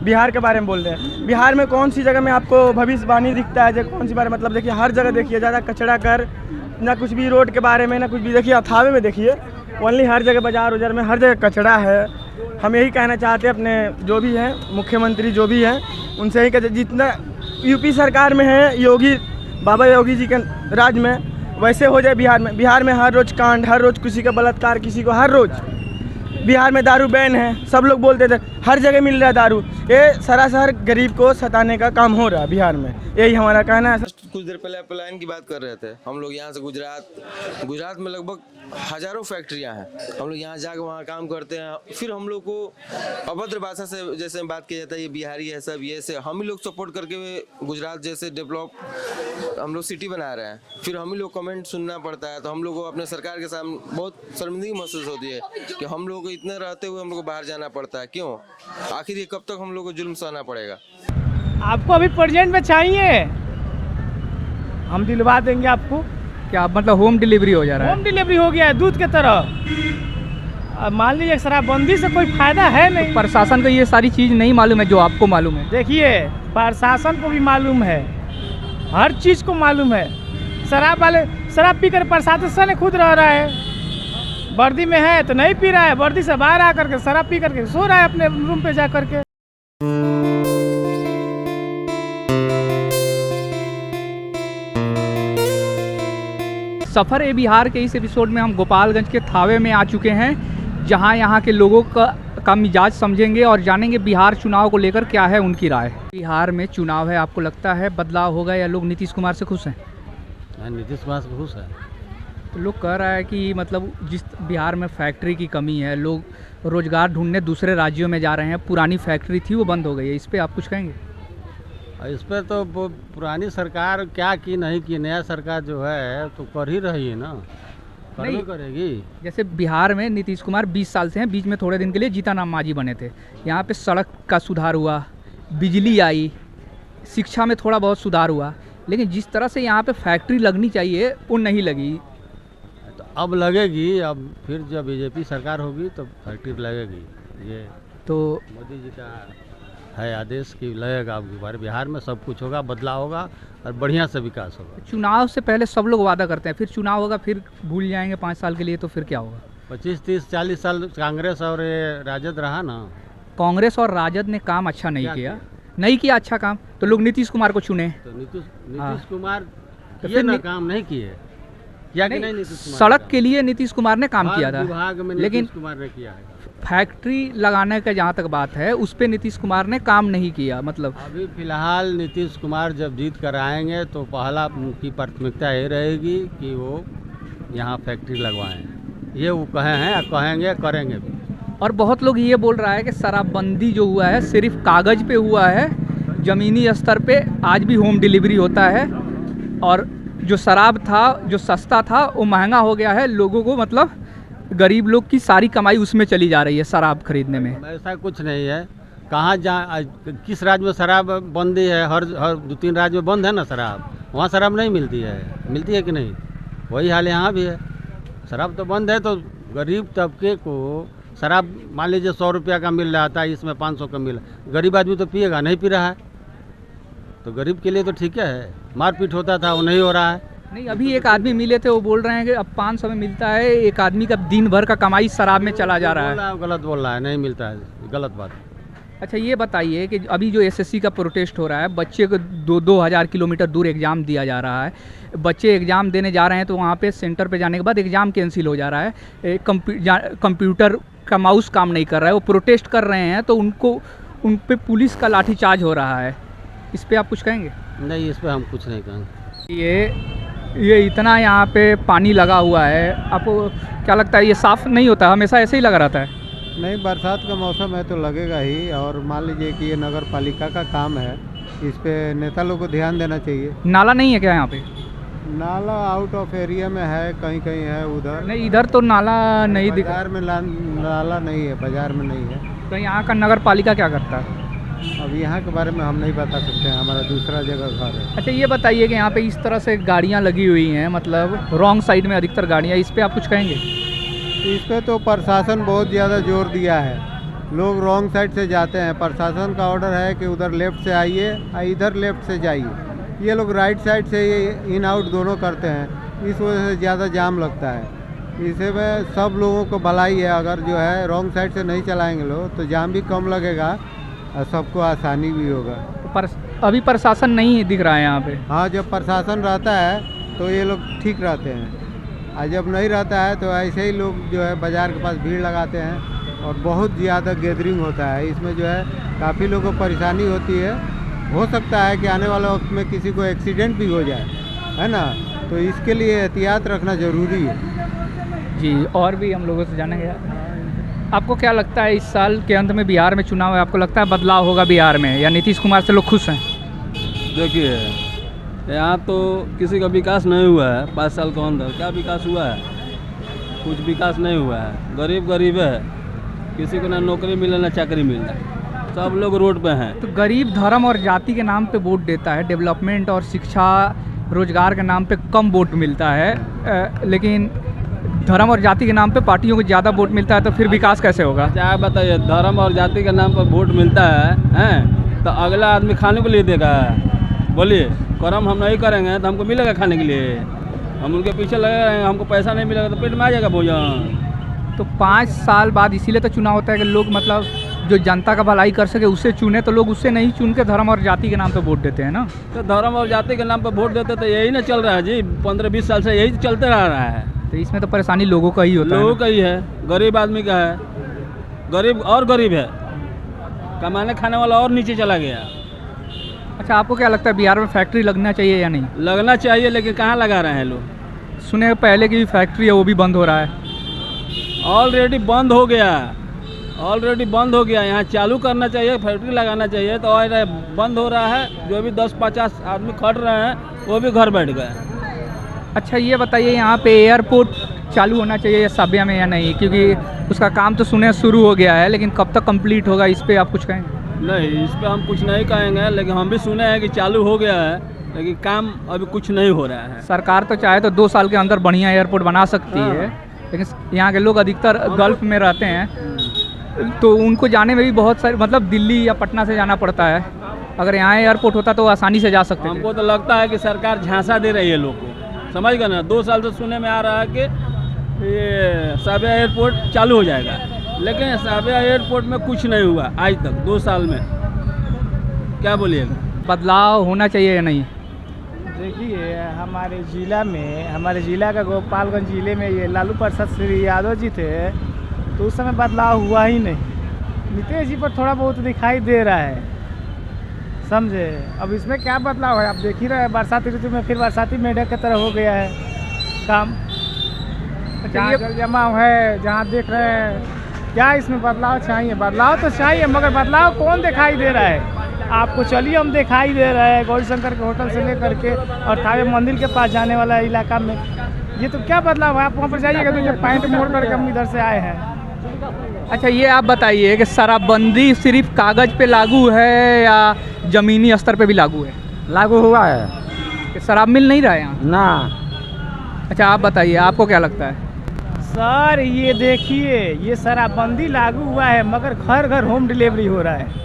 बिहार के बारे में बोल रहे हैं। बिहार में कौन सी जगह में आपको भविष्यवाणी दिखता है जो कौन सी बारे मतलब देखिए हर जगह देखिए ज़्यादा कचरा कर ना कुछ भी रोड के बारे में ना कुछ भी देखिए अथावे में देखिए ओनली हर जगह बाजार उजार में हर जगह कचरा है। हम यही कहना चाहते हैं अपने जो भी हैं मुख्यमंत्री जो भी हैं उनसे यही कहते जितना यूपी सरकार में है योगी बाबा योगी जी के राज में वैसे हो जाए बिहार में। बिहार में हर रोज़ कांड हर रोज़ किसी का बलात्कार किसी को हर रोज़। बिहार में दारू बैन है सब लोग बोलते थे हर जगह मिल रहा है दारू। ये सरासर गरीब को सताने का काम हो रहा है बिहार में। यही हमारा कहना है। कुछ देर पहले पलायन की बात कर रहे थे हम लोग यहाँ से गुजरात में लगभग हजारों फैक्ट्रियाँ हैं। हम लोग यहाँ जाकर वहाँ काम करते हैं फिर हम लोग को अभद्र भाषा से जैसे बात किया जाता है ये बिहारी है सब ये से हम ही लोग सपोर्ट करके गुजरात जैसे डेवलप हम लोग सिटी बना रहे हैं फिर हम ही लोग कमेंट सुनना पड़ता है। तो हम लोग को अपने सरकार के सामने बहुत शर्मिंदगी महसूस होती है कि हम लोग को इतने रहते हुए हम लोग को बाहर जाना पड़ता है। क्यों आखिर ये कब तक हम लोग को जुल्म सहना पड़ेगा? आपको अभी प्रेजेंट में चाहिए हम दिलवा देंगे आपको। क्या मतलब होम डिलीवरी हो जा रहा है? होम डिलीवरी हो गया है दूध के तरह। अब मान लीजिए शराबबंदी से कोई फायदा है नहीं। तो प्रशासन को ये सारी चीज़ नहीं मालूम है जो आपको मालूम है? देखिए प्रशासन को भी मालूम है हर चीज़ को मालूम है। शराब वाले शराब पी कर प्रशासन खुद रह रहा है। वर्दी में है तो नहीं पी रहा है वर्दी से बाहर आकर के शराब पी करके सो रहा है अपने रूम पे जा करके। सफ़र ए बिहार के इस एपिसोड में हम गोपालगंज के थावे में आ चुके हैं जहां यहां के लोगों का मिजाज समझेंगे और जानेंगे बिहार चुनाव को लेकर क्या है उनकी राय। बिहार में चुनाव है आपको लगता है बदलाव होगा या लोग नीतीश कुमार से खुश हैं? नीतीश कुमार से खुश है। तो लोग कह रहा है कि मतलब जिस बिहार में फैक्ट्री की कमी है लोग रोज़गार ढूंढने दूसरे राज्यों में जा रहे हैं। पुरानी फैक्ट्री थी वो बंद हो गई है इस पर आप कुछ कहेंगे? इस पर तो पुरानी सरकार क्या की नहीं की नया सरकार जो है तो कर ही रही है ना नहीं करेगी। जैसे बिहार में नीतीश कुमार 20 साल से हैं बीच में थोड़े दिन के लिए जीतन मांझी बने थे। यहाँ पे सड़क का सुधार हुआ बिजली आई शिक्षा में थोड़ा बहुत सुधार हुआ लेकिन जिस तरह से यहाँ पे फैक्ट्री लगनी चाहिए वो नहीं लगी। तो अब लगेगी अब फिर जब बीजेपी सरकार होगी तो फैक्ट्री लगेगी। ये तो मोदी जी का है आदेश कि लगेगा अब बिहार में सब कुछ होगा बदलाव होगा और बढ़िया से विकास होगा। चुनाव से पहले सब लोग वादा करते हैं फिर चुनाव होगा फिर भूल जाएंगे 5 साल के लिए तो फिर क्या होगा? 25, 30, 40 साल कांग्रेस और ये राजद रहा ना। कांग्रेस और राजद ने काम अच्छा नहीं किया अच्छा काम तो लोग नीतीश कुमार को चुने। तो नीतीश कुमार तो ये ना काम नहीं किए या नहीं नीतीश कुमार सड़क के लिए नीतीश कुमार ने काम किया था विभाग में लेकिन नीतीश कुमार ने किया है। फैक्ट्री लगाने का जहाँ तक बात है उस पर नीतीश कुमार ने काम नहीं किया। मतलब अभी फिलहाल नीतीश कुमार जब जीत कर आएंगे तो पहला उनकी प्राथमिकता ये रहेगी कि वो यहाँ फैक्ट्री लगवाएं। ये वो कहे हैं कहेंगे करेंगे भी। और बहुत लोग ये बोल रहा है कि शराबबंदी जो हुआ है सिर्फ कागज़ पे हुआ है ज़मीनी स्तर पे आज भी होम डिलीवरी होता है और जो शराब था जो सस्ता था वो महंगा हो गया है। लोगों को मतलब गरीब लोग की सारी कमाई उसमें चली जा रही है शराब खरीदने में। ऐसा कुछ नहीं है। कहाँ किस राज्य में शराब बंदी है? हर 2-3 राज्य में बंद है ना शराब। वहाँ शराब नहीं मिलती है कि नहीं? वही हाल यहाँ भी है। शराब तो बंद है तो गरीब तबके को शराब मान लीजिए 100 रुपया का मिल रहा था इसमें 500 का मिल रहा। गरीब आदमी तो पिएगा नहीं पी रहा है तो गरीब के लिए तो ठीक है। मारपीट होता था वो नहीं हो रहा है। नहीं अभी एक आदमी मिले थे वो बोल रहे हैं कि अब 500 में मिलता है। एक आदमी का दिन भर का कमाई शराब में चला जा रहा है। गलत बोल रहा है नहीं मिलता है गलत बात। अच्छा ये बताइए कि अभी जो एसएससी का प्रोटेस्ट हो रहा है बच्चे को 2,000 किलोमीटर दूर एग्ज़ाम दिया जा रहा है। बच्चे एग्ज़ाम देने जा रहे हैं तो वहाँ पे सेंटर पे जाने के बाद एग्ज़ाम कैंसिल हो जा रहा है। कंप्यूटर का माउस काम नहीं कर रहा है वो प्रोटेस्ट कर रहे हैं तो उन पे पुलिस का लाठीचार्ज हो रहा है। इस पर आप कुछ कहेंगे? नहीं इस पर हम कुछ नहीं कहेंगे। ये इतना यहाँ पे पानी लगा हुआ है आपको क्या लगता है ये साफ़ नहीं होता हमेशा ऐसे ही लगा रहता है? नहीं बरसात का मौसम है तो लगेगा ही। और मान लीजिए कि ये नगर पालिका का काम है इस पे नेता लोग को ध्यान देना चाहिए। नाला नहीं है क्या यहाँ पे? नाला आउट ऑफ एरिया में है कहीं कहीं है उधर नहीं इधर तो नाला नहीं दिखा। बाजार में नाला नहीं है बाजार में नहीं है। तो यहाँ का नगर पालिका क्या करता है? अब यहाँ के बारे में हम नहीं बता सकते हैं हमारा दूसरा जगह घर है। अच्छा ये बताइए कि यहाँ पे इस तरह से गाड़ियाँ लगी हुई हैं मतलब रॉन्ग साइड में अधिकतर गाड़ियाँ इस पर आप कुछ कहेंगे? इस पर तो प्रशासन बहुत ज़्यादा जोर दिया है लोग रॉन्ग साइड से जाते हैं। प्रशासन का ऑर्डर है कि उधर लेफ़्ट से आइए, इधर लेफ़्ट से जाइए। ये लोग राइट साइड से ये इन आउट दोनों करते हैं, इस वजह से ज़्यादा जाम लगता है। इसे में सब लोगों को भलाई है, अगर जो है रॉन्ग साइड से नहीं चलाएंगे लोग तो जाम भी कम लगेगा और सबको आसानी भी होगा। अभी प्रशासन नहीं दिख रहा है यहाँ पे। हाँ, जब प्रशासन रहता है तो ये लोग ठीक रहते हैं, और जब नहीं रहता है तो ऐसे ही लोग जो है बाज़ार के पास भीड़ लगाते हैं और बहुत ज़्यादा गैदरिंग होता है। इसमें जो है काफ़ी लोगों को परेशानी होती है। हो सकता है कि आने वाले वक्त में किसी को एक्सीडेंट भी हो जाए, है ना, तो इसके लिए एहतियात रखना ज़रूरी है। जी, और भी हम लोगों से जानेंगे। आपको क्या लगता है इस साल के अंत में बिहार में चुनाव है, आपको लगता है बदलाव होगा बिहार में, या नीतीश कुमार से लोग खुश हैं? देखिए, यहाँ तो किसी का विकास नहीं हुआ है। 5 साल के अंदर क्या विकास हुआ है? कुछ विकास नहीं हुआ है। गरीब गरीब है, किसी को ना नौकरी मिले ना चाकरी मिले, सब लोग रोड पे हैं। तो गरीब धर्म और जाति के नाम पे वोट देता है, डेवलपमेंट और शिक्षा रोजगार के नाम पे कम वोट मिलता है, लेकिन धर्म और जाति के नाम पे पार्टियों को ज़्यादा वोट मिलता है, तो फिर विकास कैसे होगा? क्या बताइए, धर्म और जाति के नाम पर वोट मिलता है तो अगला आदमी खाने के लिए देगा? बोलिए, कर्म हम नहीं करेंगे तो हमको मिलेगा खाने के लिए? हम उनके पीछे लगे रहेंगे, हमको पैसा नहीं मिलेगा तो पेट में आ जाएगा भोजन। तो 5 साल बाद इसीलिए तो चुनाव होता है कि लोग मतलब जो जनता का भलाई कर सके उससे चुने, तो लोग उससे नहीं चुन के धर्म और जाति के नाम पे वोट देते हैं ना। तो धर्म और जाति के नाम पर वोट देते तो यही ना चल रहा है जी, 15-20 साल से यही चलते रह रहा है। तो इसमें तो परेशानी लोगों का ही होता है। लोगों का ही है, गरीब आदमी का है। गरीब और गरीब है, कमाने खाने वाला और नीचे चला गया। अच्छा, आपको क्या लगता है बिहार में फैक्ट्री लगना चाहिए या नहीं? लगना चाहिए, लेकिन कहाँ लगा रहे हैं लोग? सुने पहले की भी फैक्ट्री है वो भी बंद हो रहा है। ऑलरेडी बंद हो गया, ऑलरेडी बंद हो गया। यहाँ चालू करना चाहिए, फैक्ट्री लगाना चाहिए, तो और बंद हो रहा है। जो भी 10-50 आदमी खट रहे हैं वो भी घर बैठ गए। अच्छा, ये बताइए यहाँ पे एयरपोर्ट चालू होना चाहिए साबिया में या नहीं, क्योंकि उसका काम तो सुने शुरू हो गया है, लेकिन कब तक कंप्लीट होगा इस पे आप कुछ कहेंगे? नहीं, इस पर हम कुछ नहीं कहेंगे, लेकिन हम भी सुने हैं कि चालू हो गया है, लेकिन काम अभी कुछ नहीं हो रहा है। सरकार तो चाहे तो 2 साल के अंदर बढ़िया एयरपोर्ट बना सकती है, लेकिन यहाँ के लोग अधिकतर गल्फ में रहते हैं, तो उनको जाने में भी बहुत सारे मतलब दिल्ली या पटना से जाना पड़ता है। अगर यहाँ एयरपोर्ट होता तो आसानी से जा सकते थे। हमको तो लगता है कि सरकार झांसा दे रही है लोग को, समझ गए ना। 2 साल से सुनने में आ रहा है कि ये साबिया एयरपोर्ट चालू हो जाएगा, लेकिन साबिया एयरपोर्ट में कुछ नहीं हुआ आज तक 2 साल में। क्या बोलिएगा? बदलाव होना चाहिए या नहीं? देखिए, हमारे ज़िला का गोपालगंज ज़िले में ये लालू प्रसाद श्री यादव जी थे, तो उस समय बदलाव हुआ ही नहीं। नीतीश जी पर थोड़ा बहुत दिखाई दे रहा है, समझे। अब इसमें क्या बदलाव है, आप देख ही रहे हैं। बरसाती ऋतु में फिर बरसाती मेढक की तरह हो गया है काम। जहाँ जल जमाव है, जहाँ देख रहे हैं, क्या इसमें बदलाव चाहिए? बदलाव तो चाहिए, मगर बदलाव कौन दिखाई दे रहा है आपको? चलिए, हम दिखाई दे रहे हैं गौरी शंकर के होटल से लेकर के और थावे मंदिर के पास जाने वाला इलाका में। ये तो क्या बदलाव है? आप वहाँ पर जाइएगा तो ये पैंट मोड़ करके हम इधर से आए हैं। अच्छा, ये आप बताइए कि शराबबंदी सिर्फ कागज़ पे लागू है या ज़मीनी स्तर पे भी लागू है? लागू हुआ है कि शराब मिल नहीं रहा है यहाँ ना। अच्छा, आप बताइए, आपको क्या लगता है? सर, ये देखिए, ये शराबबंदी लागू हुआ है, मगर घर घर होम डिलीवरी हो रहा है।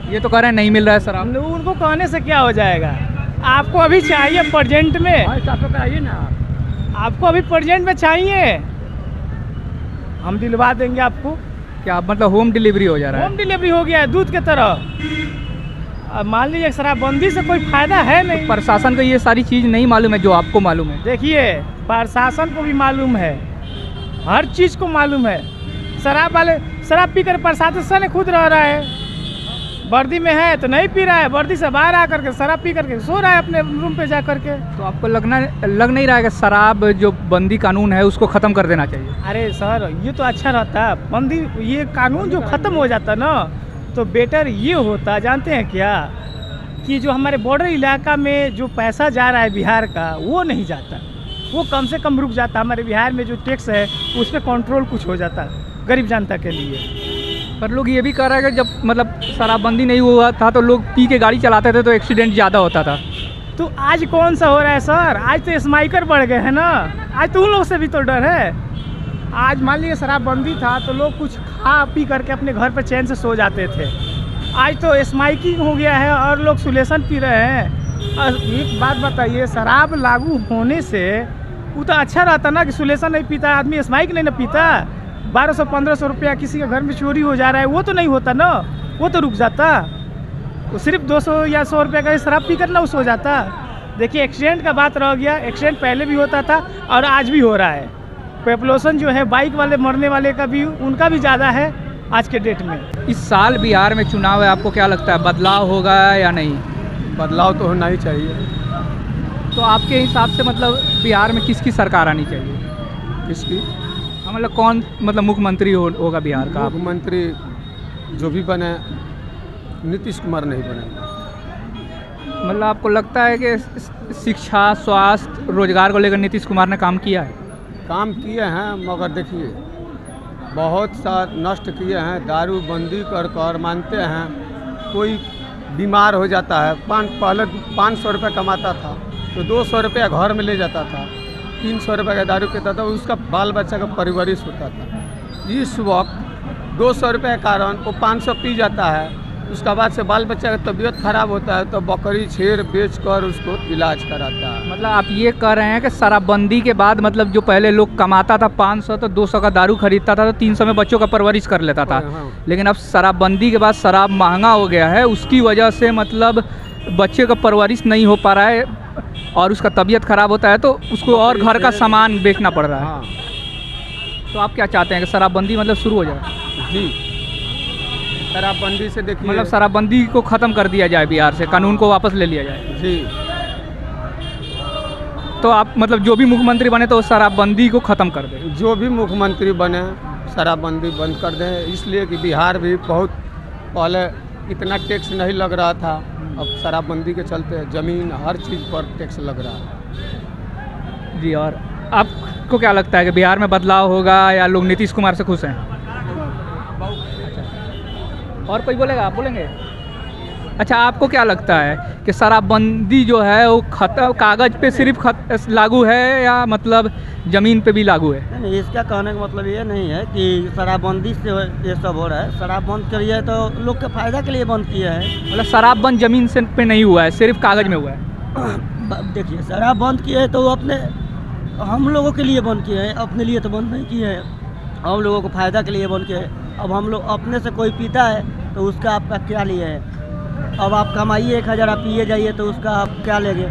ये तो कह रहे हैं नहीं मिल रहा है शराब। उनको कहने से क्या हो जाएगा? आपको अभी चाहिए प्रेजेंट में, कराइए ना। आपको अभी प्रेजेंट में चाहिए, हम दिलवा देंगे आपको। क्या मतलब होम डिलीवरी हो जा रहा है? होम डिलीवरी हो गया है दूध के तरह। अब मान लीजिए शराबबंदी से कोई फायदा है नहीं। प्रशासन को ये सारी चीज़ नहीं मालूम है जो आपको मालूम है? देखिए, प्रशासन को भी मालूम है, हर चीज़ को मालूम है। शराब पी कर प्रशासन खुद रह रहा है। वर्दी में है तो नहीं पी रहा है, वर्दी से बाहर आ करके शराब पी करके सो रहा है अपने रूम पे जा करके। तो आपको लग नहीं रहा है कि शराब जो बंदी कानून है उसको ख़त्म कर देना चाहिए? अरे सर, ये तो अच्छा रहता है बंदी, ये कानून जो ख़त्म हो जाता ना तो बेटर ये होता, जानते हैं क्या, कि जो हमारे बॉर्डर इलाका में जो पैसा जा रहा है बिहार का, वो नहीं जाता, वो कम से कम रुक जाता। हमारे बिहार में जो टैक्स है उस पर कंट्रोल कुछ हो जाता गरीब जनता के लिए। पर लोग ये भी कह रहे हैं कि जब मतलब शराबबंदी नहीं हुआ था तो लोग पी के गाड़ी चलाते थे तो एक्सीडेंट ज़्यादा होता था। तो आज कौन सा हो रहा है सर? आज तो स्माइकर बढ़ गए हैं ना, आज तो उन लोग से भी तो डर है। आज मान लीजिए शराबबंदी था तो लोग कुछ खा पी करके अपने घर पर चैन से सो जाते थे। आज तो स्माइकिंग हो गया है और लोग सुलेसन पी रहे हैं। और एक बात बताइए, शराब लागू होने से वो तो अच्छा रहता ना कि सुलेसन नहीं पीता आदमी, स्माइक नहीं ना पीता। 1200-1500 रुपया किसी के घर में चोरी हो जा रहा है, वो तो नहीं होता ना, वो तो रुक जाता। वो सिर्फ 200 या 100 रुपये का शराब पी कर लॉस हो जाता। देखिए एक्सीडेंट का बात रह गया, एक्सीडेंट पहले भी होता था और आज भी हो रहा है। पॉपुलेशन जो है बाइक वाले मरने वाले का भी, उनका भी ज़्यादा है आज के डेट में। इस साल बिहार में चुनाव है, आपको क्या लगता है बदलाव होगा या नहीं? बदलाव तो होना ही चाहिए। तो आपके हिसाब से मतलब बिहार में किसकी सरकार आनी चाहिए? किसकी? हाँ, मतलब कौन मतलब मुख्यमंत्री होगा बिहार का? मुख्यमंत्री जो भी बने, नीतीश कुमार नहीं बने। मतलब आपको लगता है कि शिक्षा, स्वास्थ्य, रोजगार को लेकर नीतीश कुमार ने काम किया है? काम किए हैं, मगर देखिए बहुत सा नष्ट किए हैं। दारू बंदी कर मानते हैं, कोई बीमार हो जाता है, पहले 500 रुपये कमाता था तो 200 रुपया घर में ले जाता था, 300 रुपये का दारू पीता था, उसका बाल बच्चा का परवरिश होता था। इस वक्त 200 रुपये के कारण वो 500 पी जाता है, उसका बाद से बाल बच्चा का तबीयत खराब होता है तो बकरी छेड़ बेच कर उसको इलाज कराता है। मतलब आप ये कह रहे हैं कि शराबबंदी के बाद मतलब जो पहले लोग कमाता था 500 तो 200 का दारू खरीदता था तो 300 में बच्चों का परवरिश कर लेता था। हाँ। लेकिन अब शराबबंदी के बाद शराब महंगा हो गया है, उसकी वजह से मतलब बच्चे का परवरिश नहीं हो पा रहा है और उसका तबीयत खराब होता है तो उसको और घर का सामान बेचना पड़ रहा है। हाँ। तो आप क्या चाहते हैं कि शराबबंदी मतलब शुरू हो जाए? जी, शराबबंदी से देखिए, मतलब शराबबंदी को ख़त्म कर दिया जाए, बिहार से कानून को वापस ले लिया जाए। जी, तो आप मतलब जो भी मुख्यमंत्री बने तो शराबबंदी को ख़त्म कर दें। जो भी मुख्यमंत्री बने शराबबंदी बंद कर दें, इसलिए कि बिहार भी बहुत पहले इतना टैक्स नहीं लग रहा था, अब शराबबंदी के चलते ज़मीन हर चीज़ पर टैक्स लग रहा है। जी, और आपको क्या लगता है कि बिहार में बदलाव होगा या लोग नीतीश कुमार से खुश हैं? और कोई बोलेगा? आप बोलेंगे? अच्छा, आपको क्या लगता है कि शराबबंदी जो है वो कागज़ पे सिर्फ लागू है या मतलब ज़मीन पे भी लागू है? नहीं, इसका कहने का मतलब ये नहीं है कि शराबबंदी से ये सब हो रहा है। शराब बंद करिए तो लोग के फायदा के लिए बंद किया है। मतलब शराब बंद ज़मीन से पे नहीं हुआ है, सिर्फ कागज़ में हुआ है। देखिए, शराब बंद किए है तो वो अपने हम लोगों के लिए बंद किए हैं, अपने लिए तो बंद नहीं किए हैं। हम लोगों को फ़ायदा के लिए बंद किए हैं। अब हम लोग अपने से कोई पीता है तो उसका आपका क्या लिए है? अब आप कमाइए 1000, आप पिए जाइए तो उसका आप क्या लेंगे?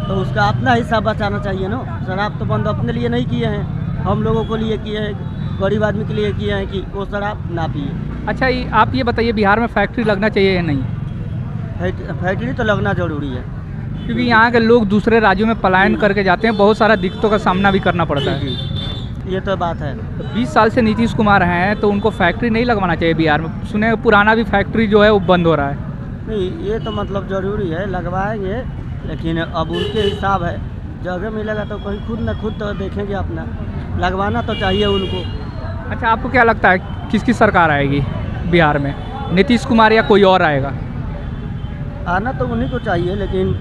तो उसका अपना हिस्सा बचाना चाहिए ना। शराब तो बंद अपने लिए नहीं किए हैं, हम लोगों को लिए किए हैं, गरीब आदमी के लिए किए हैं कि वो शराब ना पिए। अच्छा, आप ये बताइए बिहार में फैक्ट्री लगना चाहिए या नहीं? फैक्ट्री तो लगना ज़रूरी है, क्योंकि यहाँ के लोग दूसरे राज्यों में पलायन करके जाते हैं, बहुत सारा दिक्कतों का सामना भी करना पड़ता है। ये तो बात है। 20 साल से नीतीश कुमार हैं तो उनको फैक्ट्री नहीं लगवाना चाहिए बिहार में? सुने पुराना भी फैक्ट्री जो है वो बंद हो रहा है। नहीं, ये तो मतलब ज़रूरी है, लगवाएंगे, लेकिन अब उनके हिसाब है, जगह मिलेगा तो कोई खुद न खुद तो देखेंगे अपना, लगवाना तो चाहिए उनको। अच्छा, आपको क्या लगता है किसकी सरकार आएगी बिहार में, नीतीश कुमार या कोई और आएगा? आना तो उन्हीं को चाहिए, लेकिन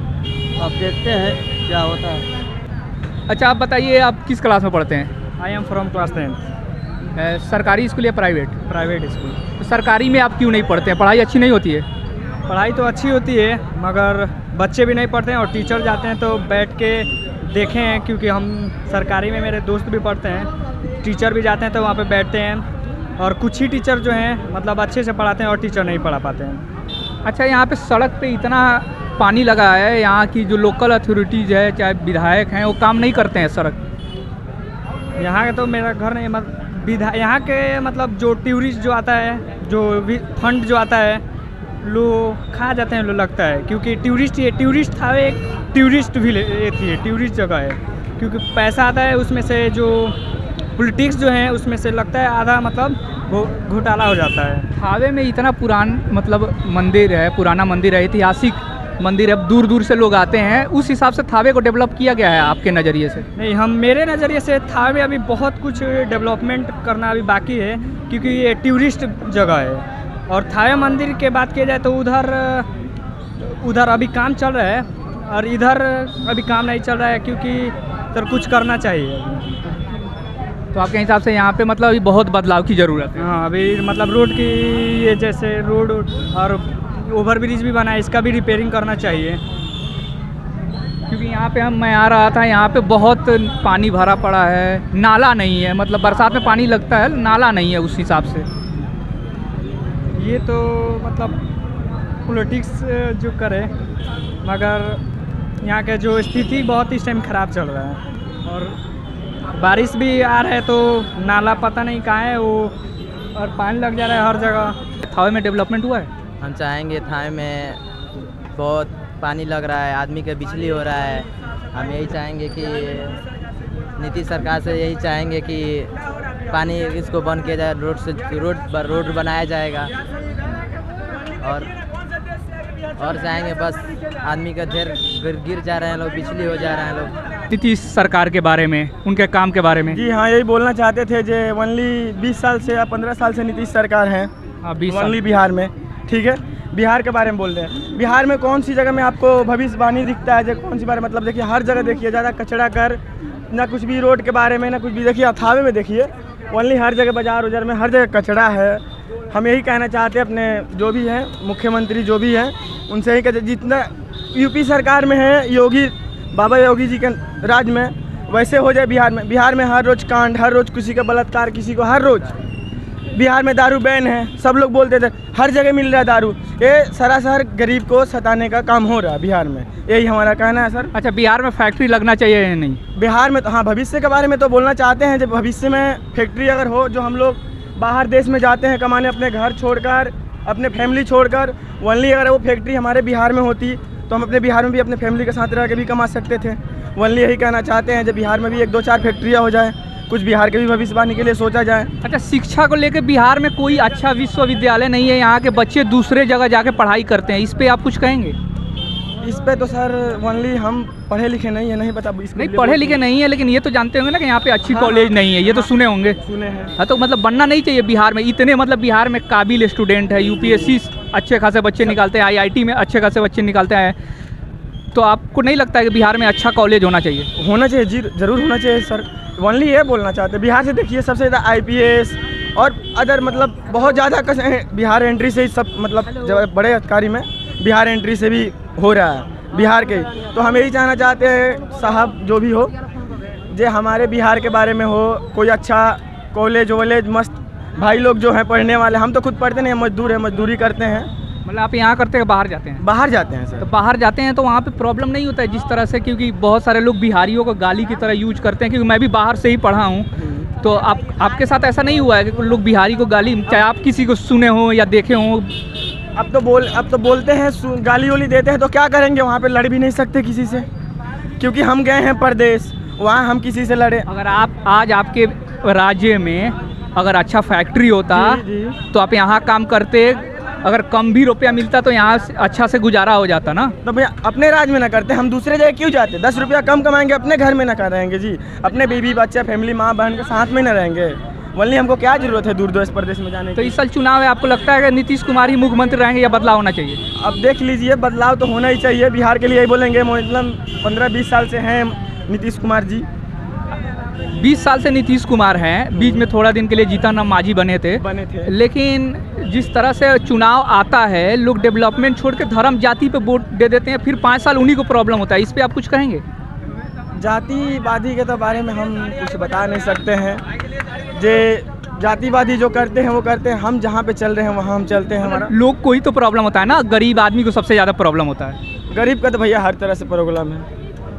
अब देखते हैं क्या होता है। अच्छा, आप बताइए आप किस क्लास में पढ़ते हैं? I am from class 10th। सरकारी स्कूल या प्राइवेट? Private school. तो सरकारी में आप क्यों नहीं पढ़ते हैं? पढ़ाई अच्छी नहीं होती है? पढ़ाई तो अच्छी होती है मगर बच्चे भी नहीं पढ़ते हैं और टीचर जाते हैं तो बैठ के देखे हैं, क्योंकि हम सरकारी में मेरे दोस्त भी पढ़ते हैं, टीचर भी जाते हैं तो वहाँ पे बैठते हैं और कुछ ही टीचर जो हैं मतलब अच्छे से पढ़ाते हैं और टीचर नहीं पढ़ा पाते हैं। अच्छा, यहाँ पे सड़क पे इतना पानी लगा है, यहाँ की जो लोकल अथॉरिटीज़ है चाहे विधायक हैं वो काम नहीं करते हैं सड़क? यहाँ के तो मेरा घर नहीं, यहाँ के मतलब जो टूरिस्ट जो आता है, जो भी फंड जो आता है लोग खा जाते हैं, लोग लगता है, क्योंकि टूरिस्ट था, एक टूरिस्ट भी थी, टूरिस्ट जगह है, क्योंकि पैसा आता है उसमें से, जो पॉलिटिक्स जो है उसमें से लगता है आधा मतलब घोटाला हो जाता है। थावे में इतना मतलब मंदिर है, पुराना मंदिर है, ऐतिहासिक मंदिर है, दूर दूर से लोग आते हैं, उस हिसाब से थावे को डेवलप किया गया है आपके नज़रिए से? नहीं, मेरे नज़रिए से थावे अभी बहुत कुछ डेवलपमेंट करना अभी बाकी है, क्योंकि ये टूरिस्ट जगह है। और थावे मंदिर के बात किया जाए तो उधर अभी काम चल रहा है और इधर अभी काम नहीं चल रहा है, क्योंकि इधर कुछ करना चाहिए। तो आपके हिसाब से यहाँ पे मतलब अभी बहुत बदलाव की ज़रूरत है। हाँ, अभी मतलब रोड की ये जैसे रोड और ओवर ब्रिज भी बना है, इसका भी रिपेयरिंग करना चाहिए। क्योंकि यहाँ पे मैं आ रहा था, यहाँ पे बहुत पानी भरा पड़ा है, नाला नहीं है, मतलब बरसात में पानी लगता है, नाला नहीं है उस हिसाब से। ये तो मतलब पॉलिटिक्स जो करे, मगर यहाँ के जो स्थिति बहुत इस टाइम ख़राब चल रहा है और बारिश भी आ रहा है तो नाला पता नहीं कहाँ है वो, और पानी लग जा रहा है हर जगह। थावे में डेवलपमेंट हुआ है? हम चाहेंगे थावे में बहुत पानी लग रहा है, आदमी का बिजली हो रहा है। हम यही चाहेंगे कि नीतीश सरकार से यही चाहेंगे कि पानी इसको बंद किया जाए, रोड बनाया जाएगा। और चाहेंगे बस आदमी का ढेर गिर जा रहे हैं लोग, बिजली हो जा रहे हैं लोग। नीतीश सरकार के बारे में, उनके काम के बारे में। जी हाँ, यही बोलना चाहते थे जो ओनली 20 साल से या 15 साल से नीतीश सरकार है। हाँ, 20 ओनली बिहार में, ठीक है। बिहार के बारे में बोल रहे हैं। बिहार में कौन सी जगह में आपको भविष्यवाणी दिखता है जो कौन सी बारे मतलब देखिए हर जगह देखिए ज़्यादा कचरा कर, ना कुछ भी रोड के बारे में ना कुछ भी। देखिए अथावे में देखिए ओनली हर जगह बाजार उजार में हर जगह कचरा है। हम यही कहना चाहते हैं अपने जो भी हैं मुख्यमंत्री जो भी हैं उनसे ही कहते, जितना यूपी सरकार में है योगी बाबा योगी जी के राज में, वैसे हो जाए बिहार में। बिहार में हर रोज़ कांड, हर रोज़ किसी का बलात्कार, किसी को हर रोज़। बिहार में दारू बैन है, सब लोग बोलते थे हर जगह मिल रहा है दारू। ये सरासर गरीब को सताने का काम हो रहा है बिहार में, यही हमारा कहना है सर। अच्छा, बिहार में फैक्ट्री लगना चाहिए या नहीं? बिहार में तो हाँ, भविष्य के बारे में तो बोलना चाहते हैं। जब भविष्य में फैक्ट्री अगर हो, जो हम लोग बाहर देश में जाते हैं कमाने, अपने घर छोड़कर, अपने फैमिली छोड़कर, ओनली अगर वो फैक्ट्री हमारे बिहार में होती तो हम अपने बिहार में भी अपने फैमिली के साथ रह के भी कमा सकते थे। ओनली यही कहना चाहते हैं जब बिहार में भी 1-2-4 फैक्ट्रियाँ हो जाए, कुछ बिहार के भी भविष्यवाणी के लिए सोचा जाए। अच्छा, शिक्षा को लेकर बिहार में कोई अच्छा विश्वविद्यालय नहीं है, यहाँ के बच्चे दूसरे जगह जाके पढ़ाई करते हैं, इस पे आप कुछ कहेंगे? इस पे तो सर ओनली हम पढ़े लिखे नहीं है, नहीं पता। नहीं पढ़े लिखे नहीं है, लेकिन ये तो जानते होंगे ना कि यहाँ पे अच्छी कॉलेज नहीं है, ये तो सुने होंगे। सुने हैं। हाँ, तो मतलब बनना नहीं चाहिए बिहार में इतने, मतलब बिहार में काबिल स्टूडेंट है, यूपीएससी अच्छे खासे बच्चे निकालते हैं, आईआईटी में अच्छे खासे बच्चे निकालते हैं। तो आपको नहीं लगता है कि बिहार में अच्छा कॉलेज होना चाहिए? होना चाहिए जी, ज़रूर होना चाहिए सर। ओनली ये बोलना चाहते हैं बिहार से देखिए सबसे ज़्यादा IPS और अदर मतलब बहुत ज़्यादा बिहार एंट्री से ही सब मतलब बड़े अधिकारी में बिहार एंट्री से भी हो रहा है बिहार के। तो हम यही चाहना चाहते हैं साहब जो भी हो, जो हमारे बिहार के बारे में हो, कोई अच्छा कॉलेज वॉलेज मस्त। भाई लोग जो हैं पढ़ने वाले, हम तो खुद पढ़ते नहीं, मजदूर हैं, मजदूरी करते हैं। मतलब आप यहाँ करते हैं, बाहर जाते हैं? बाहर जाते हैं सर। तो बाहर जाते हैं तो वहाँ पे प्रॉब्लम नहीं होता है जिस तरह से, क्योंकि बहुत सारे लोग बिहारियों को गाली की तरह यूज करते हैं, क्योंकि मैं भी बाहर से ही पढ़ा हूँ। तो आपके साथ ऐसा नहीं हुआ है कि लोग बिहारी को गाली, चाहे आप किसी को सुने हो या देखे हो? अब तो बोलते हैं, गाली वाली देते हैं, तो क्या करेंगे? वहाँ पे लड़ भी नहीं सकते किसी से, क्योंकि हम गए हैं परदेश, वहाँ हम किसी से लड़े। अगर आप आज आपके राज्य में अगर अच्छा फैक्ट्री होता जी। तो आप यहाँ काम करते, अगर कम भी रुपया मिलता तो यहाँ अच्छा से गुजारा हो जाता ना। तो भैया अपने राज्य में ना करते, हम दूसरे जगह क्यों जाते? 10 रुपया कम कमाएंगे, अपने घर में ना कर रहेंगे जी, अपने बीवी बच्चा फैमिली माँ बहन के साथ में ना रहेंगे। वही हमको क्या जरूरत है दूर देश प्रदेश में जाने की? तो इस साल चुनाव है, आपको लगता है कि नीतीश कुमार ही मुख्यमंत्री रहेंगे या बदलाव होना चाहिए? अब देख लीजिए, बदलाव तो होना ही चाहिए। बिहार के लिए यही बोलेंगे, मतलब 15-20 साल से हैं नीतीश कुमार जी। 20 साल से नीतीश कुमार हैं, बीच में थोड़ा दिन के लिए जीतन राम मांझी बने थे। लेकिन जिस तरह से चुनाव आता है, लोग डेवलपमेंट छोड़ के धर्म जाति पे वोट दे देते हैं, फिर 5 साल उन्हीं को प्रॉब्लम होता है। इस पे आप कुछ कहेंगे? जातिवादी के तो बारे में हम कुछ बता नहीं सकते हैं। जे जातिवादी जो करते हैं वो करते हैं, हम जहाँ पे चल रहे हैं वहाँ हम चलते हैं। हमारा लोग को ही तो प्रॉब्लम होता है ना, गरीब आदमी को सबसे ज़्यादा प्रॉब्लम होता है। गरीब का तो भैया हर तरह से प्रॉब्लम है,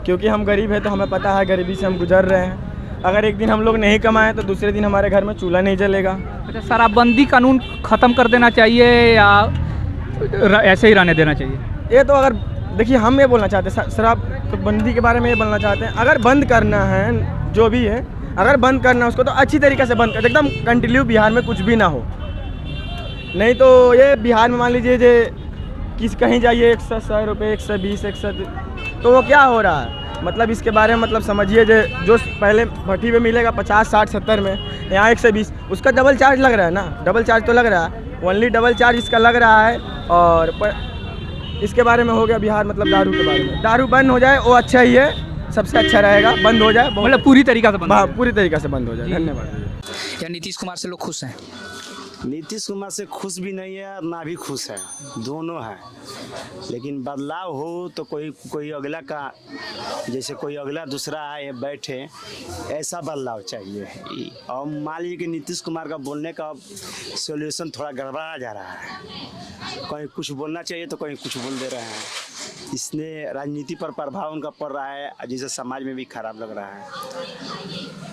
क्योंकि हम गरीब हैं तो हमें पता है गरीबी से हम गुजर रहे हैं। अगर एक दिन हम लोग नहीं कमाएं तो दूसरे दिन हमारे घर में चूल्हा नहीं जलेगा। अच्छा, शराबबंदी कानून ख़त्म कर देना चाहिए या ऐसे ही रहने देना चाहिए? ये तो अगर देखिए, हम ये बोलना चाहते हैं शराबबंदी के बारे में, ये बोलना चाहते हैं अगर बंद करना है जो भी है, अगर बंद करना है उसको तो अच्छी तरीके से बंद कर, एकदम कंटिन्यू बिहार में कुछ भी ना हो। नहीं तो ये बिहार में मान लीजिए जे कहीं जाइए 100 रुपये, 120, 100, तो वो क्या हो रहा है? मतलब इसके बारे में मतलब समझिए, जो पहले भट्टी में मिलेगा 50, 60, 70 में, यहाँ 120, उसका डबल चार्ज लग रहा है ना। डबल चार्ज तो लग रहा है, ओनली डबल चार्ज इसका लग रहा है। और इसके बारे में हो गया बिहार, मतलब दारू के बारे में। दारू बंद हो जाए वो अच्छा ही है, सबसे अच्छा रहेगा, बंद हो जाए, मतलब पूरी तरीका से बंद हो जाए। पूरी तरीके से बंद हो जाए। धन्यवाद। या नीतीश कुमार से लोग खुश हैं? नीतीश कुमार से खुश भी नहीं है और ना भी खुश है, दोनों हैं। लेकिन बदलाव हो तो कोई अगला का, जैसे कोई अगला दूसरा आए बैठे, ऐसा बदलाव चाहिए। और मान लीजिए कि नीतीश कुमार का बोलने का सॉल्यूशन थोड़ा गड़बड़ा जा रहा है, कहीं कुछ बोलना चाहिए तो कहीं कुछ बोल दे रहे हैं। इसने राजनीति पर प्रभाव उनका पड़ रहा है, जिससे समाज में भी खराब लग रहा है।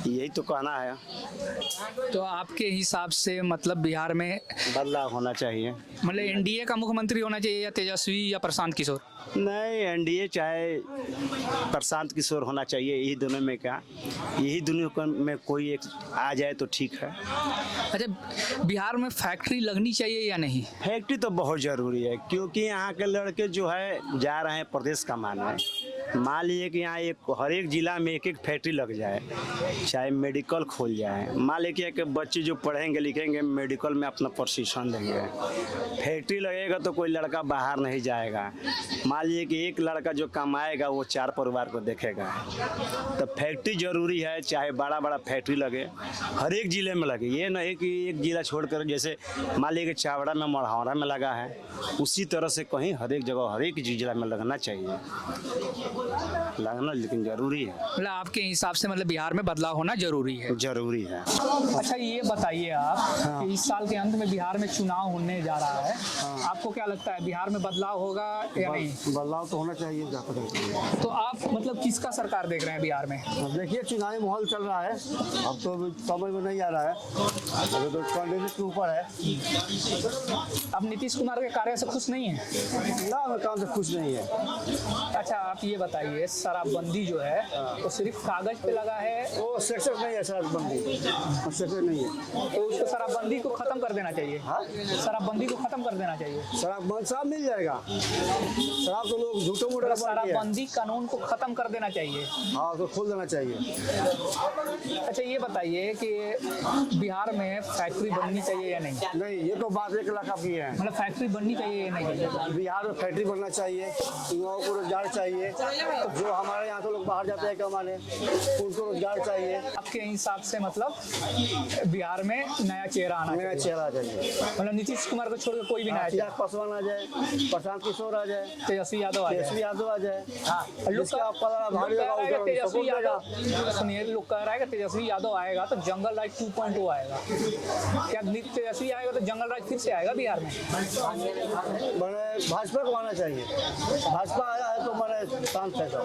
यही तो कहना है। तो आपके हिसाब से मतलब बिहार में बदलाव होना चाहिए। मतलब एनडीए का मुख्यमंत्री होना चाहिए या तेजस्वी या प्रशांत किशोर? नहीं, एनडीए चाहे प्रशांत किशोर होना चाहिए, यही दोनों में क्या, यही दोनों में कोई एक आ जाए तो ठीक है। अच्छा, बिहार में फैक्ट्री लगनी चाहिए या नहीं? फैक्ट्री तो बहुत ज़रूरी है, क्योंकि यहाँ के लड़के जो है जा रहे हैं प्रदेश कमाने। मान लीजिए कि यहाँ हर एक ज़िला में एक फैक्ट्री लग जाए, चाहे मेडिकल खोल जाए। मान लीजिए कि बच्चे जो पढ़ेंगे लिखेंगे मेडिकल में अपना प्रशिक्षण लेंगे, फैक्ट्री लगेगा तो कोई लड़का बाहर नहीं जाएगा। मान लीजिए कि एक लड़का जो कमाएगा वो 4 परिवार को देखेगा। तो फैक्ट्री ज़रूरी है, चाहे बड़ा फैक्ट्री लगे, हर एक ज़िले में लगे। ये नहीं कि एक ज़िला छोड़कर, जैसे मान लीजिए कि चावड़ा में, मढ़ौरा में लगा है, उसी तरह से कहीं हर एक जगह हर एक जिला में लगना चाहिए, लगना लेकिन ज़रूरी है। मतलब आपके हिसाब से मतलब बिहार में बदलाव होना जरूरी है? ज़रूरी है। अच्छा, ये बताइए आप कि इस साल के अंत में बिहार में चुनाव होने जा रहा है, आपको क्या लगता है बिहार में बदलाव होगा या नहीं? बदलाव तो होना चाहिए। तो आप मतलब किसका सरकार देख रहे हैं बिहार में? देखिए, चुनावी माहौल चल रहा है, अब तो समझ में नहीं आ रहा है, अभी तो कैंडिडेट के ऊपर है। आप नीतीश कुमार के कार्य से खुश नहीं है? ना, मैं काम से खुश नहीं है। अच्छा, आप ये बताइए, शराबबंदी जो है वो सिर्फ कागज पे लगा है? वो सेक्टर नहीं है, शराबबंदी सेक्टर नहीं है, तो उसको शराबबंदी को खत्म कर देना चाहिए। शराबबंदी को खत्म कर देना चाहिए। शराब मिल जाएगा, शराब तो लोग झूठो मोटा शराबबंदी कानून को खत्म कर देना चाहिए। हाँ, तो खोल देना चाहिए। अच्छा, ये बताइए कि बिहार में फैक्ट्री बननी चाहिए या नहीं? नहीं, ये तो बात 1 लाख की है। मतलब फैक्ट्री बननी चाहिए या नहीं? बिहार में फैक्ट्री बनना चाहिए, युवाओं को रोजगार चाहिए, जो हमारे यहाँ से लोग बाहर जाते हैं कमाने, उनको रोजगार चाहिए। आपके हिसाब से मतलब बिहार में नया चेहरा आना चाहिए? नया चेहरा चाहिए, मतलब नीतीश कुमार को छोड़ के कोई भी नया चेहरा? चिराग पासवान आ जाए, प्रशांत किशोर आ जाए, तेजस्वी यादव आ जाए। तेजस्वी यादव आ जाए। हाँ, तेजस्वी यादव, सुनिए, लोग कह रहा है कि तेजस्वी यादव आएगा तो जंगल राज 2.0 आएगा। क्या तेजस्वी आएगा तो जंगल राज फिर से आएगा बिहार में? मैंने भाजपा को आना चाहिए, भाजपा आया है तो मैंने शांत है सब।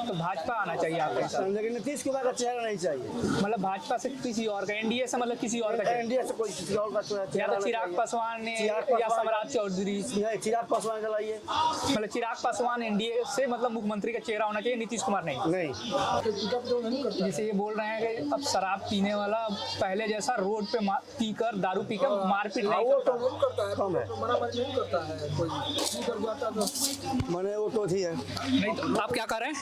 तो भाजपा आना चाहिए आपके हिसाब से? लेकिन नीतीश कुमार का चेहरा नहीं चाहिए। मतलब भाजपा से किसी और का, एनडीए से मतलब किसी और का? एनडीए से कोई किसी और का चेहरा, या तो चिराग पासवान ने या सम्राट चौधरी? नहीं, चिराग पासवान चलाइए। मतलब चिराग पासवान एनडीए से मतलब मुख्यमंत्री का चेहरा होना चाहिए, नीतीश कुमार नहीं? जैसे ये बोल रहे हैं कि अब शराब पीने वाला पहले जैसा रोड पे पीकर दारू पीकर मारपीट नहीं करता है। कम है, मैंने वो तो थी है। नहीं, तो आप क्या कर रहे हैं?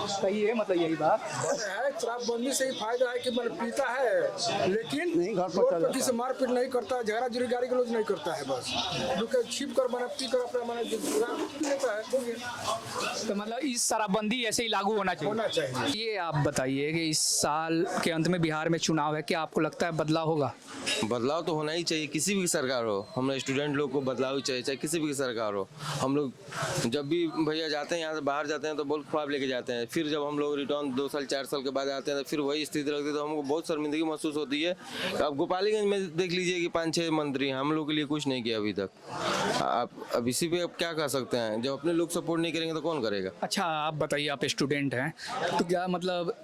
सही है, मतलब यही बात है। शराबबंदी से ही फायदा है कि मतलब पीता है, लेकिन नहीं, घर पर किसी मारपीट नहीं करता, झगड़ा जुड़ी गाड़ी गलौज नहीं करता है, बस रुके छिप कर मैंने पी कर अपना मैंने लेता है। तो मतलब इस शराबबंदी ऐसे ही लागू होना चाहिए। ये आप बताइए कि इस साल के अंत में बिहार में चुनाव है, क्या आपको लगता है बदलाव होगा? बदलाव तो होना ही चाहिए, किसी भी सरकार हो। हम स्टूडेंट लोग को बदलाव ही चाहिए, चाहे किसी भी सरकार हो। हम लोग जब भी भैया जाते हैं यहाँ से बाहर जाते हैं तो बहुत ख्वाब लेके जाते हैं, फिर जब हम लोग रिटर्न 2 साल 4 साल के बाद आते हैं तो फिर वही स्थिति रखती है, तो हमको बहुत शर्मिंदगी महसूस होती है। अब गोपालीगंज में देख लीजिए कि 5-6 मंत्री हैं, हम लोग के लिए कुछ नहीं किया अभी तक। आप अब इसी पे अब क्या कर सकते हैं, जब अपने लोग सपोर्ट नहीं करेंगे तो कौन करेगा? अच्छा, आप बताइए, आप स्टूडेंट हैं तो क्या मतलब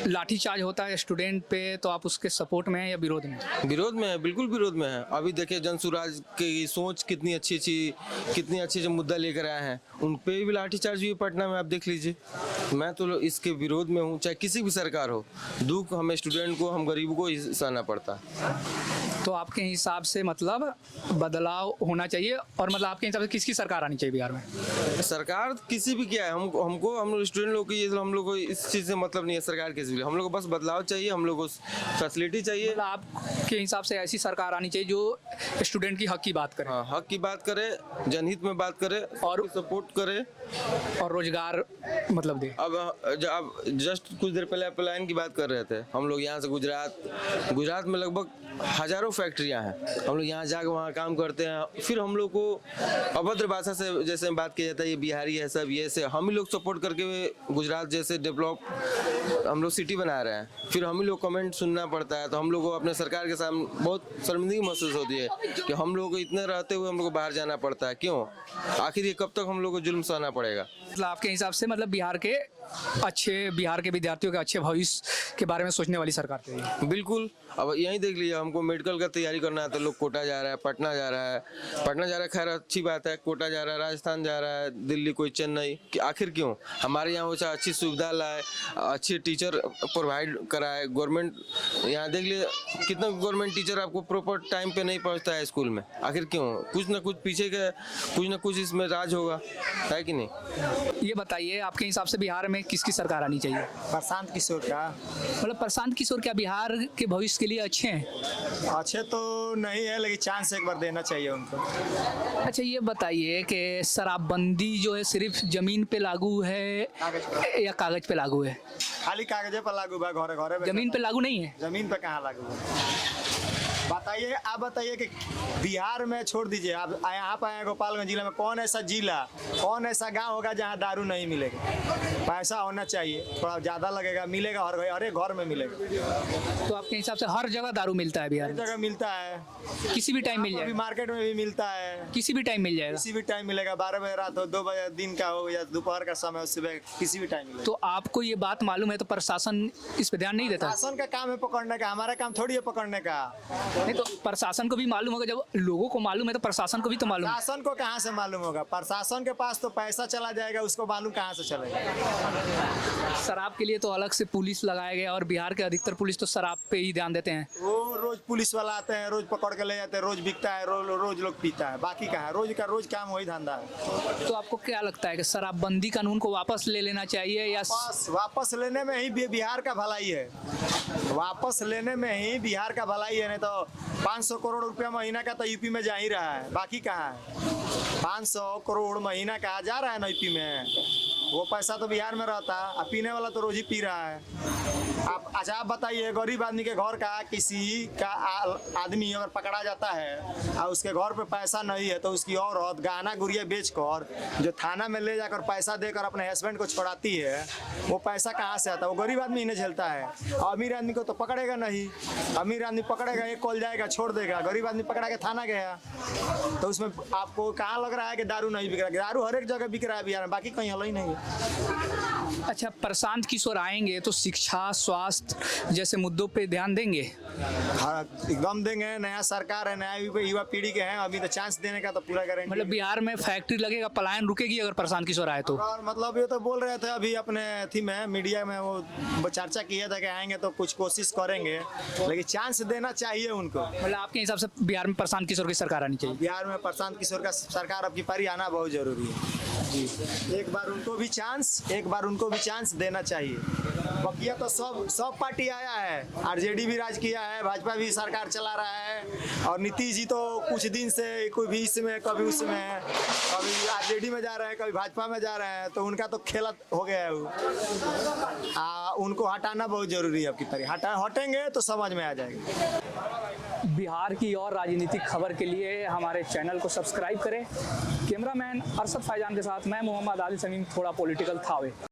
लाठीचार्ज होता है स्टूडेंट पे, तो आप उसके सपोर्ट में हैं या विरोध में? विरोध में है, बिल्कुल विरोध में है। अभी देखिए जनसुराज की सोच कितनी अच्छी मुद्दा लेकर आए हैं, उन पे भी लाठीचार्ज हुई पटना में, आप देख लीजिए। मैं तो इस इसके विरोध में हूँ, चाहे किसी भी सरकार हो। दुख हमें स्टूडेंट को, हम गरीबों को ही सहना पड़ता है। तो आपके हिसाब से मतलब बदलाव होना चाहिए, और मतलब आपके हिसाब से किसकी सरकार आनी चाहिए बिहार में? सरकार किसी भी क्या है, हम लोग स्टूडेंट लोग की, हम लोग को इस चीज़ से मतलब नहीं है सरकार किसी भी, हम लोग को बस बदलाव चाहिए, हम लोग को फैसिलिटी चाहिए। मतलब आपके हिसाब से ऐसी सरकार आनी चाहिए जो स्टूडेंट की हक की बात करे। हाँ, हक की बात करे, जनहित में बात करे और सपोर्ट करे और रोजगार मतलब दे। अब जस्ट कुछ देर पहले पलायन की बात कर रहे थे, हम लोग यहाँ से गुजरात में लगभग हजारों फैक्ट्रियाँ हैं, हम लोग यहाँ जाकर वहाँ काम करते हैं, फिर हम लोग को अभद्र भाषा से जैसे बात किया जाता है, ये बिहारी है सब, ये से हम ही लोग सपोर्ट करके गुजरात जैसे डेवलप हम लोग सिटी बना रहे हैं, फिर हम ही लोग कमेंट सुनना पड़ता है, तो हम लोग को अपने सरकार के सामने बहुत शर्मिंदगी महसूस होती है कि हम लोग को इतने रहते हुए हम लोग को बाहर जाना पड़ता है। क्यों? आखिर ये कब तक हम लोग को जुल्म सहना पड़ेगा? मतलब आपके हिसाब से मतलब बिहार के विद्यार्थियों के अच्छे भविष्य के बारे में सोचने वाली सरकार चाहिए। बिल्कुल। अब यहीं देख लीजिए, हमको मेडिकल का तैयारी करना है तो लोग कोटा जा रहा है, पटना जा रहा है, खैर अच्छी बात है, कोटा जा रहा है, राजस्थान जा रहा है, दिल्ली, कोई चेन्नई। आखिर क्यों? हमारे यहाँ वो अच्छी सुविधा लाए, अच्छे टीचर प्रोवाइड कराए गवर्नमेंट। यहाँ देख लीजिए कितना गवर्नमेंट टीचर आपको प्रॉपर टाइम पे नहीं पहुँचता है स्कूल में। आखिर क्यों? कुछ ना कुछ पीछे का कुछ ना कुछ इसमें राज होगा, है कि नहीं? ये बताइए आपके हिसाब से बिहार में किसकी सरकार आनी चाहिए? प्रशांत किशोर का। मतलब प्रशांत किशोर क्या बिहार के भविष्य के लिए अच्छे हैं? अच्छे तो नहीं है, लेकिन चांस एक बार देना चाहिए उनको। अच्छा, ये बताइए कि शराबबंदी जो है सिर्फ जमीन पे लागू है या कागज पे लागू है? खाली कागजे पर लागू है, घरे घरे। जमीन पे लागू नहीं है? जमीन पे कहाँ लागू है? बताइए, आप बताइए कि बिहार में छोड़ दीजिए, आप यहाँ पर आए गोपालगंज जिला में, कौन ऐसा गांव होगा जहाँ दारू नहीं मिलेगा? पैसा होना चाहिए, थोड़ा ज़्यादा लगेगा, मिलेगा हर एक घर में मिलेगा। तो आपके हिसाब से हर जगह दारू मिलता है बिहार में? हर जगह मिलता है, किसी भी टाइम मिल जाएगा? मार्केट में भी मिलता है, किसी भी टाइम मिल जाएगा? किसी भी टाइम मिलेगा, 12 बजे रात हो, 2 बजे दिन का हो या दोपहर का समय हो, सुबह किसी भी टाइम मिलेगा। तो आपको ये बात मालूम है तो प्रशासन इस पे ध्यान नहीं देता? प्रशासन का काम है पकड़ने का, हमारा काम थोड़ी है पकड़ने का। नहीं तो प्रशासन को भी मालूम होगा, जब लोगों को मालूम है तो प्रशासन को भी तो मालूम है। प्रशासन को कहाँ से मालूम होगा? प्रशासन के पास तो पैसा चला जाएगा, उसको मालूम कहाँ से चलेगा? शराब के लिए तो अलग से पुलिस लगाया गया, और बिहार के अधिकतर पुलिस तो शराब पे ही ध्यान देते हैं। वो रोज पुलिस वाला आते हैं, रोज पकड़ के ले जाते हैं, रोज बिकता है, रोज लोग पीता है, बाकी कहाँ है? रोज काम वही धंधा है। तो आपको क्या लगता है कि शराबबंदी कानून को वापस ले लेना चाहिए या? वापस लेने में ही बिहार का भलाई है, वापस लेने में ही बिहार का भलाई है। नहीं तो 500 करोड़ रुपया महीना का तो यूपी में जा ही रहा है, बाकी कहाँ है? 500 करोड़ महीना का जा रहा है ना यूपी में, वो पैसा तो बिहार में रहता है, अब पीने वाला तो रोज ही पी रहा है। आप बताइए, गरीब आदमी के घर का किसी का आदमी अगर पकड़ा जाता है और उसके घर पे पैसा नहीं है, तो उसकी औरत गहना गुड़िया बेच कर जो थाना में ले जाकर पैसा देकर अपने हस्बैंड को छोड़ाती है, वो पैसा कहाँ से आता है? वो गरीब आदमी इन्हें झेलता है। अमीर आदमी को तो पकड़ेगा नहीं, अमीर आदमी पकड़ेगा, एक कॉल जाएगा, छोड़ देगा। गरीब आदमी पकड़ा के थाना गया, तो उसमें आपको कहाँ लग रहा है कि दारू नहीं बिक रहा है? दारू हर एक जगह बिक रहा है बिहार में, बाकी कहीं हल ही नहीं है। अच्छा, प्रशांत किशोर आएंगे तो शिक्षा, स्वास्थ्य जैसे मुद्दों पे ध्यान देंगे? हाँ, एकदम देंगे। नया सरकार है, नया युवा पीढ़ी के हैं, अभी तो चांस देने का तो पूरा करेंगे। मतलब बिहार में फैक्ट्री लगेगा, पलायन रुकेगी अगर प्रशांत किशोर आए तो? और मतलब ये तो बोल रहे थे अभी अपने थी में मीडिया में, वो चर्चा किया था कि आएंगे तो कुछ कोशिश करेंगे, लेकिन चांस देना चाहिए उनको। मतलब आपके हिसाब से बिहार में प्रशांत किशोर की सरकार आनी चाहिए? बिहार में प्रशांत किशोर का सरकार अब की पारी आना बहुत जरूरी है जी। एक बार उनको भी चांस देना चाहिए। बकिया तो सब पार्टी आया है, आरजेडी भी राज किया है, भाजपा भी सरकार चला रहा है, और नीतीश जी तो कुछ दिन से कोई इसमें कभी उसमें, कभी आरजेडी में जा रहे हैं, कभी भाजपा में जा रहे हैं, तो उनका तो खेल हो गया है। उनको हटाना बहुत जरूरी है अब की पारी। हटेंगे तो समझ में आ जाएगा। बिहार की और राजनीतिक खबर के लिए हमारे चैनल को सब्सक्राइब करें। कैमरामैन अरशद फैजान के साथ मैं मोहम्मद आदिल समीम, थोड़ा पॉलिटिकल थावे।